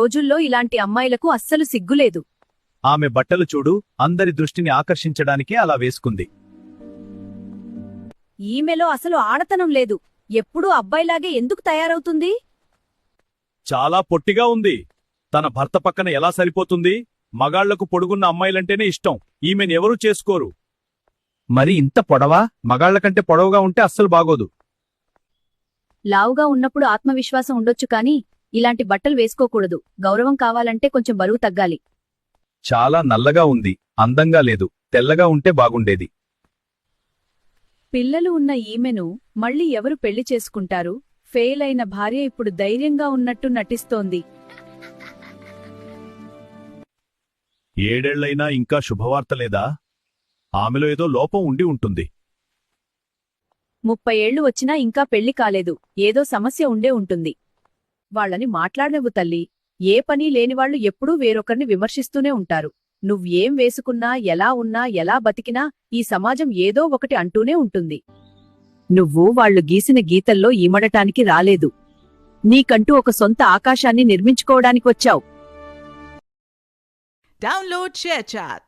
రోజుల్లో ఇలాంటి అమ్మాయిలకు అస్సలు సిగ్గులేదు. ఆమె బట్టలు చూడు, అందరి దృష్టిని ఆకర్షించడానికే అలా వేసుకుంది. ఈమెలో అసలు ఆడతనం లేదు. ఎప్పుడూ అబ్బాయిలాగే ఎందుకు తయారవుతుంది? చాలా పొట్టిగా ఉంది. తన భర్త పక్కన ఎలా సరిపోతుంది? మగాళ్లకు పొడుగున్న అమ్మాయిలంటేనే ఇష్టం. ఈమెను ఎవరూ చేసుకోరు. మరి ఇంత పొడవా? మగాళ్లకంటే పొడవుగా ఉంటే అస్సలు బాగోదు. లావుగా ఉన్నప్పుడు ఆత్మవిశ్వాసం ఉండొచ్చు కాని ఇలాంటి బట్టలు వేసుకోకూడదు. గౌరవం కావాలంటే కొంచెం బరువు తగ్గాలి. చాలా నల్లగా ఉంది. అందంగా లేదు. తెల్లగా ఉంటే బాగుండేది. పిల్లలు ఉన్న ఈమెను మళ్ళీ ఎవరు పెళ్లి చేసుకుంటారు? ఫెయిల్ అయిన భార్య ఇప్పుడు ధైర్యంగా ఉన్నట్టు నటిస్తోంది. 7 ఏళ్లైనా ఇంకా శుభవార్త లేదా? ఆమెలో ఏదో లోపం ఉండి ఉంటుంది. 30 ఏళ్లు వచ్చినా ఇంకా పెళ్లి కాలేదు. ఏదో సమస్య ఉండే ఉంటుంది. వాళ్ళని మాట్లాడనివ్వు తల్లి. ఏ పని లేనివాళ్లు ఎప్పుడూ వేరొకరిని విమర్శిస్తూనే ఉంటారు. నువ్వేం వేసుకున్నా, ఎలా ఉన్నా, ఎలా బతికినా ఈ సమాజం ఏదో ఒకటి అంటూనే ఉంటుంది. నువ్వు వాళ్లు గీసిన గీతల్లో ఈమడటానికి రాలేదు. నీకంటూ ఒక సొంత ఆకాశాన్ని నిర్మించుకోవడానికొచ్చావు. Download ShareChat.